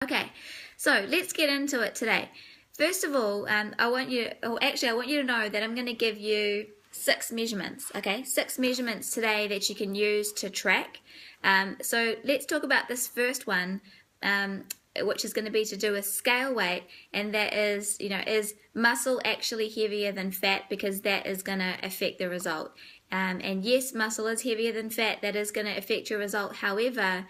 Okay, so let's get into it today. First of all, I want you to know that I'm going to give you 6 measurements, okay? 6 measurements today that you can use to track. So let's talk about this first one, which is going to be to do with scale weight, and that is, is muscle actually heavier than fat? Because that is going to affect the result. And yes, muscle is heavier than fat. That is going to affect your result. However,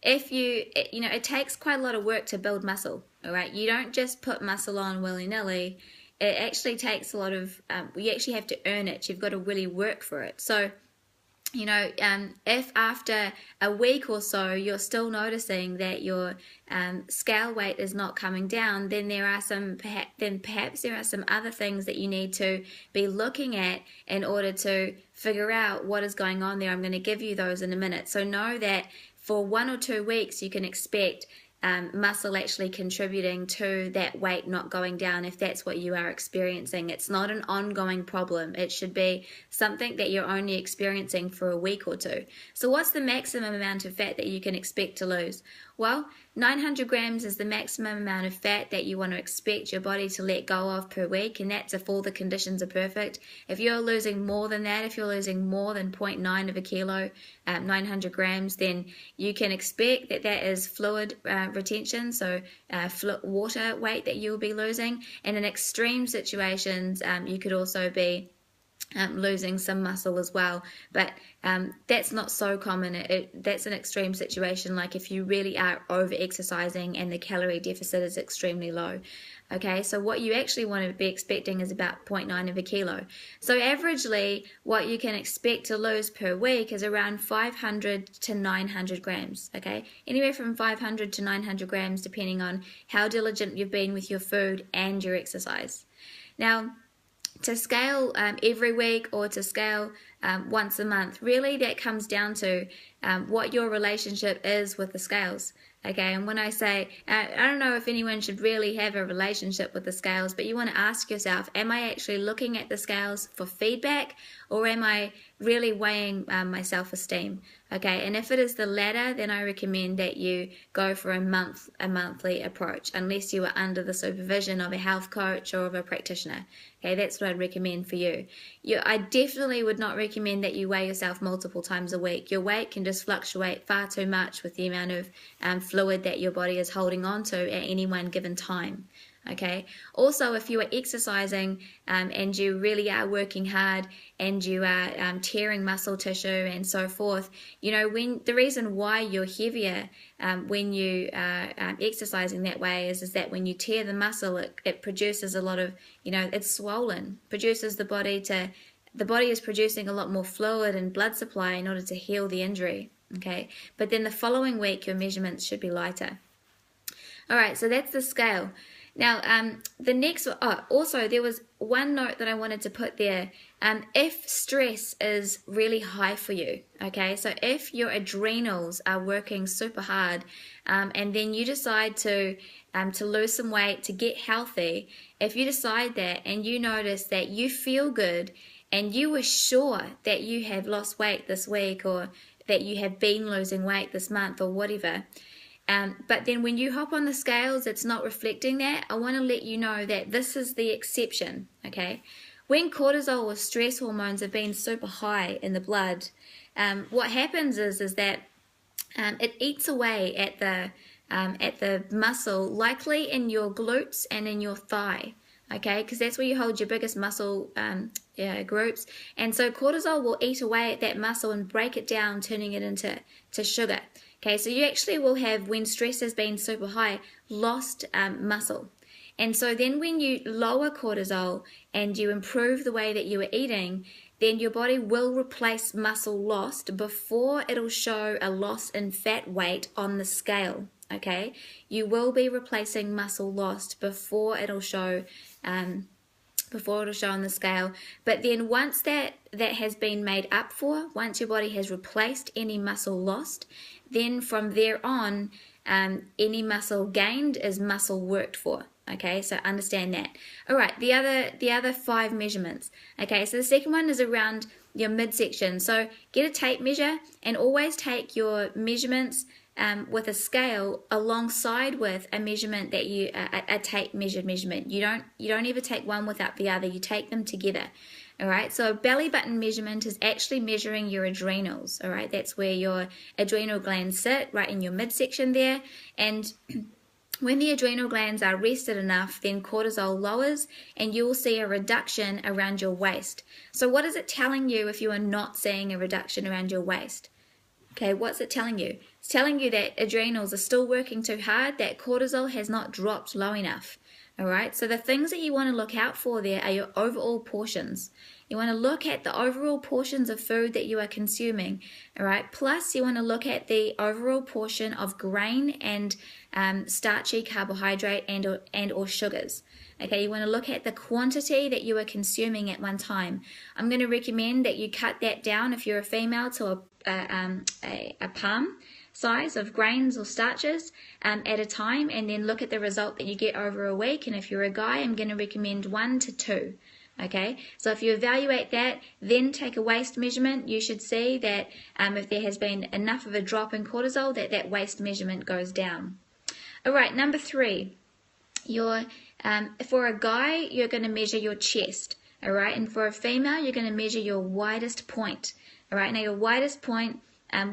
if it takes quite a lot of work to build muscle, all right? You don't just put muscle on willy-nilly. It actually takes a lot of, you actually have to earn it. You've got to really work for it. So, if after a week or so you're still noticing that your scale weight is not coming down, then perhaps there are some other things that you need to be looking at in order to figure out what is going on there. I'm going to give you those in a minute. So know that for 1 or 2 weeks, you can expect muscle actually contributing to that weight not going down if that's what you are experiencing. It's not an ongoing problem. It should be something that you're only experiencing for a week or two. So what's the maximum amount of fat that you can expect to lose? Well, 900 grams is the maximum amount of fat that you want to expect your body to let go of per week, and that's if all the conditions are perfect. If you're losing more than that, if you're losing more than 0.9 of a kilo, 900 grams, then you can expect that that is fluid retention, so water weight that you'll be losing. And in extreme situations, you could also be losing some muscle as well, but that's not so common. That's an extreme situation, like if you really are over exercising and the calorie deficit is extremely low. Okay, so what you actually want to be expecting is about 0.9 of a kilo. So averagely, what you can expect to lose per week is around 500 to 900 grams, okay? Anywhere from 500 to 900 grams, depending on how diligent you've been with your food and your exercise. Now, to scale every week or to scale once a month, really that comes down to what your relationship is with the scales. Okay, and when I say, I don't know if anyone should really have a relationship with the scales, but you want to ask yourself, am I actually looking at the scales for feedback, or am I really weighing my self-esteem? Okay, and if it is the latter, then I recommend that you go for a monthly approach, unless you are under the supervision of a health coach or of a practitioner. Okay, that's what I'd recommend for you. I definitely would not recommend that you weigh yourself multiple times a week. Your weight can just fluctuate far too much with the amount of fluid that your body is holding on to at any one given time. Okay. Also, if you are exercising and you really are working hard and you are tearing muscle tissue and so forth, when the reason why you're heavier when you are exercising that way is that when you tear the muscle, it produces a lot of, it's swollen, the body is producing a lot more fluid and blood supply in order to heal the injury. Okay. But then the following week, your measurements should be lighter. All right. So that's the scale. Now, the next, also there was one note that I wanted to put there. If stress is really high for you, okay, so if your adrenals are working super hard, and then you decide to lose some weight, to get healthy, if you decide that and you notice that you feel good and you were sure that you have lost weight this week or that you have been losing weight this month or whatever, but then when you hop on the scales, it's not reflecting that. I want to let you know that this is the exception, okay? When cortisol or stress hormones have been super high in the blood, what happens is that it eats away at the muscle, likely in your glutes and in your thigh, okay? Because that's where you hold your biggest muscle groups. And so cortisol will eat away at that muscle and break it down, turning it into sugar. Okay, so you actually will have, when stress has been super high, lost muscle. And so then when you lower cortisol and you improve the way that you are eating, then your body will replace muscle lost before it'll show a loss in fat weight on the scale. Okay, you will be replacing muscle lost before it'll show on the scale. But then once that has been made up for, once your body has replaced any muscle lost, then from there on, any muscle gained is muscle worked for. Okay, so understand that. All right, the other 5 measurements. Okay, so the second one is around your midsection. So get a tape measure and always take your measurements with a scale alongside with a measurement that a tape measured measurement. You don't ever take one without the other. You take them together. All right, so a belly button measurement is actually measuring your adrenals. All right, that's where your adrenal glands sit, right in your midsection there. And when the adrenal glands are rested enough, then cortisol lowers and you will see a reduction around your waist. So what is it telling you if you are not seeing a reduction around your waist? Okay, what's it telling you? It's telling you that adrenals are still working too hard, that cortisol has not dropped low enough. All right, so the things that you want to look out for there are your overall portions. You want to look at the overall portions of food that you are consuming, all right? Plus, you want to look at the overall portion of grain and starchy carbohydrate and or sugars. Okay, you want to look at the quantity that you are consuming at one time. I'm going to recommend that you cut that down if you're a female to a palm size of grains or starches at a time, and then look at the result that you get over a week. And if you're a guy, I'm going to recommend 1 to 2. Okay, so if you evaluate that, then take a waist measurement, you should see that if there has been enough of a drop in cortisol, that waist measurement goes down. All right, number 3, for a guy, you're going to measure your chest. All right, and for a female, you're going to measure your widest point. All right, now your widest point,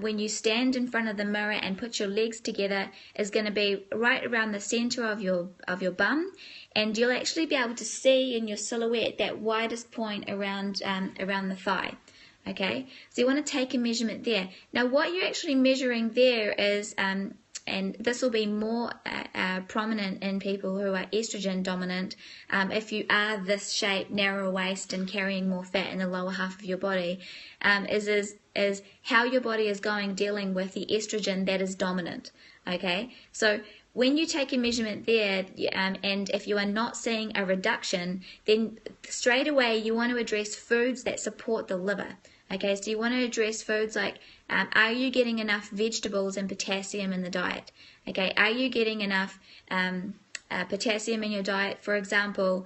when you stand in front of the mirror and put your legs together, is going to be right around the center of your bum, and you'll actually be able to see in your silhouette that widest point around the thigh. Okay, so you want to take a measurement there. Now, what you're actually measuring there is, and this will be more prominent in people who are estrogen dominant. If you are this shape, narrow waist, and carrying more fat in the lower half of your body, is how your body is dealing with the estrogen that is dominant. Okay, so when you take a measurement there, and if you are not seeing a reduction, then straight away you want to address foods that support the liver. Okay, so you want to address foods like, are you getting enough vegetables and potassium in the diet? Okay, are you getting enough potassium in your diet? For example,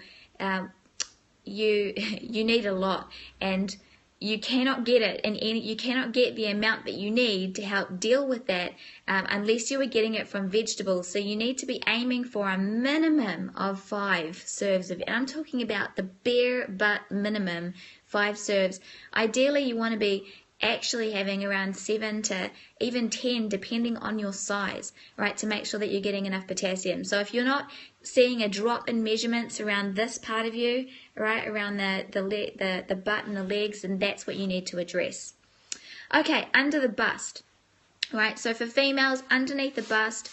you need a lot, and you cannot get it you cannot get the amount that you need to help deal with that unless you are getting it from vegetables. So you need to be aiming for a minimum of 5 serves of it. I'm talking about the bare but minimum 5 serves. Ideally, you want to be actually having around 7 to even 10, depending on your size, right, to make sure that you're getting enough potassium. So if you're not seeing a drop in measurements around this part of you, right, around the butt and the legs, then that's what you need to address. Okay, under the bust, right, so for females, underneath the bust,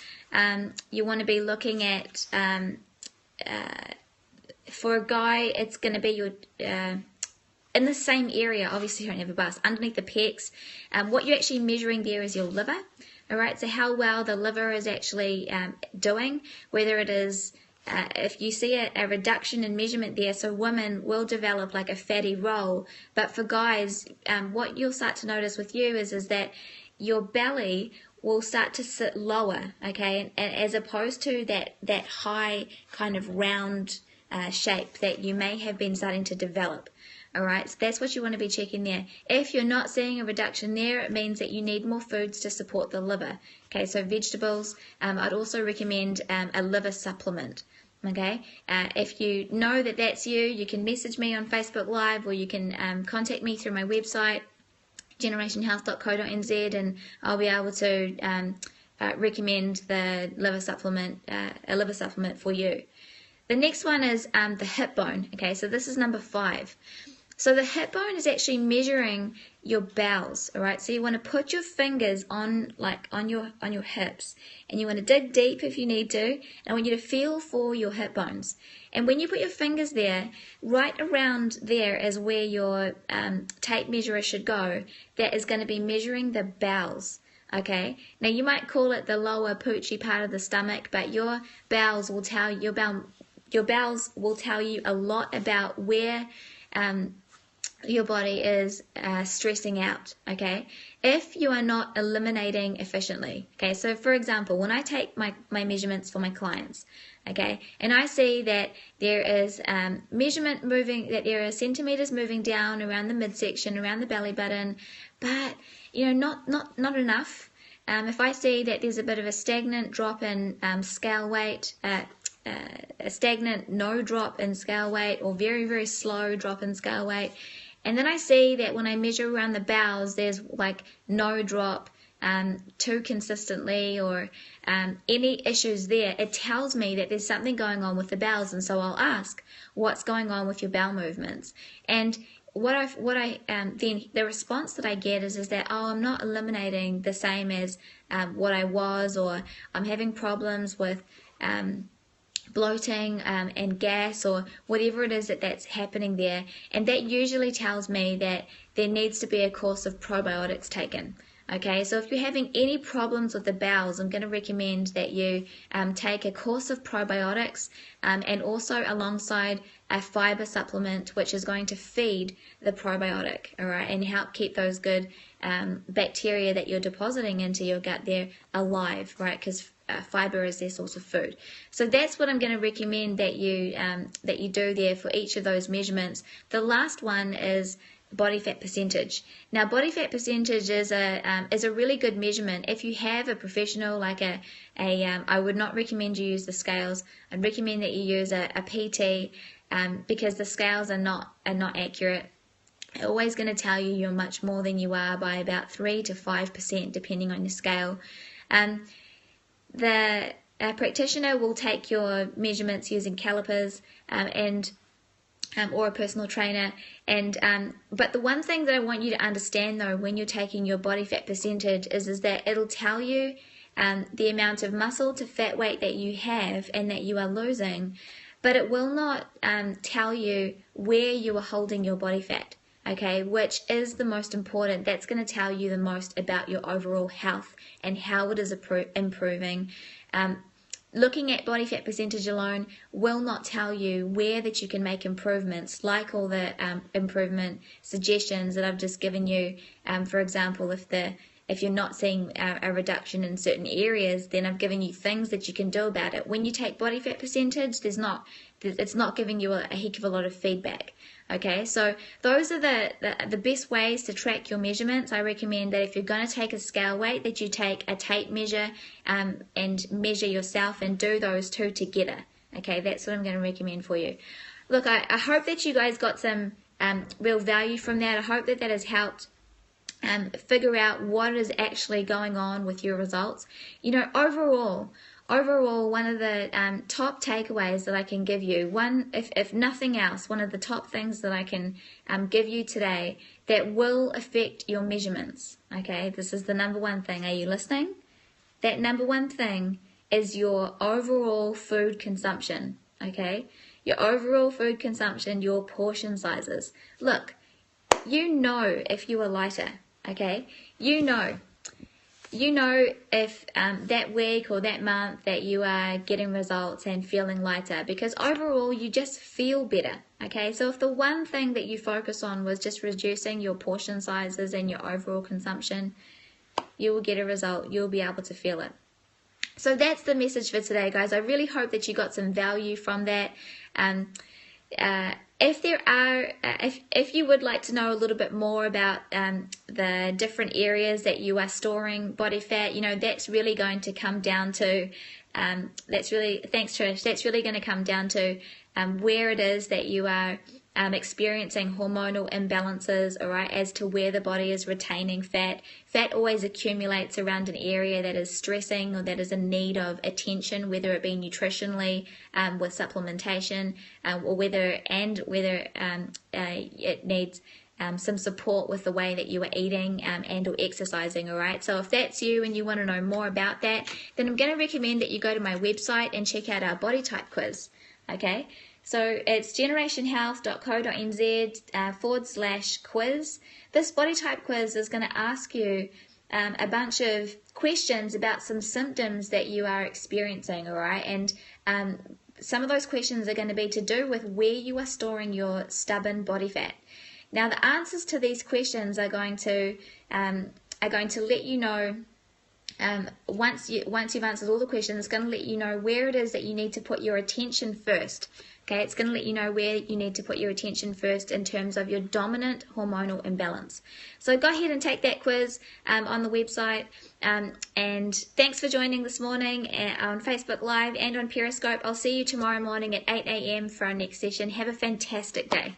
you want to be looking at, for a guy, it's going to be your in the same area. Obviously you don't have a bust, underneath the pecs. What you're actually measuring there is your liver. All right, so how well the liver is actually doing, whether it is, if you see a reduction in measurement there, so women will develop like a fatty roll, but for guys, what you'll start to notice with you is that your belly will start to sit lower, okay, and as opposed to that high kind of round shape that you may have been starting to develop. All right, so that's what you want to be checking there. If you're not seeing a reduction there, it means that you need more foods to support the liver. Okay, so vegetables. I'd also recommend a liver supplement. Okay, if you know that that's you, you can message me on Facebook Live, or you can contact me through my website, generationhealth.co.nz, and I'll be able to recommend the liver supplement, a liver supplement for you. The next one is the hip bone. Okay, so this is number 5. So the hip bone is actually measuring your bowels, all right? So you want to put your fingers on your hips, and you want to dig deep if you need to, and I want you to feel for your hip bones. And when you put your fingers there, right around there is where your tape measurer should go. That is going to be measuring the bowels. Okay, now you might call it the lower poochy part of the stomach, but your bowels will tell you a lot about where your body is stressing out. Okay, if you are not eliminating efficiently. Okay, so for example, when I take my measurements for my clients, okay, and I see that there is measurement moving, that there are centimeters moving down around the midsection, around the belly button, but not enough. if I see that there's a bit of a stagnant drop in scale weight, a stagnant no drop in scale weight, or very, very slow drop in scale weight, and then I see that when I measure around the bowels, there's like no drop too consistently, or any issues there, it tells me that there's something going on with the bowels. And so I'll ask, what's going on with your bowel movements? And then the response that I get is that, oh, I'm not eliminating the same as what I was, or I'm having problems with bloating and gas, or whatever it is that's happening there. And that usually tells me that there needs to be a course of probiotics taken. Okay, so if you're having any problems with the bowels, I'm going to recommend that you take a course of probiotics, and also alongside a fiber supplement, which is going to feed the probiotic, all right, and help keep those good bacteria that you're depositing into your gut there alive, right? Because fiber is their source of food. So that's what I'm going to recommend that you do there for each of those measurements. The last one is body fat percentage. Now, body fat percentage is a really good measurement. If you have a professional like I would not recommend you use the scales. I'd recommend that you use a PT, because the scales are not accurate. They're always going to tell you you're much more than you are by about 3 to 5%, depending on your scale. The practitioner will take your measurements using calipers or a personal trainer, but the one thing that I want you to understand though when you're taking your body fat percentage is that it'll tell you the amount of muscle to fat weight that you have and that you are losing, but it will not tell you where you are holding your body fat, okay, which is the most important. That's going to tell you the most about your overall health and how it is improving. Looking at body fat percentage alone will not tell you where that you can make improvements, like all the improvement suggestions that I've just given you. For example, if you're not seeing a reduction in certain areas, then I've given you things that you can do about it. When you take body fat percentage, it's not giving you a heck of a lot of feedback. Okay, so those are the best ways to track your measurements. I recommend that if you're going to take a scale weight, that you take a tape measure and measure yourself, and do those two together. Okay, that's what I'm going to recommend for you. Look, I hope that you guys got some real value from that. I hope that has helped figure out what is actually going on with your results. You know, overall, one of the top takeaways that I can give you, if nothing else, one of the top things that I can give you today that will affect your measurements, okay, this is the number one thing. Are you listening? That number one thing is your overall food consumption, okay? Your overall food consumption, your portion sizes. Look, you know if you are lighter, okay? You know if that week or that month that you are getting results and feeling lighter, because overall you just feel better, okay? So if the one thing that you focus on was just reducing your portion sizes and your overall consumption, you will get a result. You'll be able to feel it. So that's the message for today, guys. I really hope that you got some value from that. If you would like to know a little bit more about the different areas that you are storing body fat, you know, that's really going to come down to thanks Trish, that's really going to come down to where it is that you are experiencing hormonal imbalances, all right, as to where the body is retaining fat. Fat always accumulates around an area that is stressing or that is in need of attention, whether it be nutritionally with supplementation, or whether it needs some support with the way that you are eating and or exercising, all right? So if that's you and you want to know more about that, then I'm going to recommend that you go to my website and check out our body type quiz, okay? So it's generationhealth.co.nz /quiz. This body type quiz is going to ask you a bunch of questions about some symptoms that you are experiencing, all right? And some of those questions are going to be to do with where you are storing your stubborn body fat. Now, the answers to these questions are going to let you know. Once you've answered all the questions, it's going to let you know where it is that you need to put your attention first Okay, it's going to let you know where you need to put your attention first in terms of your dominant hormonal imbalance. So go ahead and take that quiz on the website. And thanks for joining this morning on Facebook Live and on Periscope. I'll see you tomorrow morning at 8 a.m. for our next session. Have a fantastic day.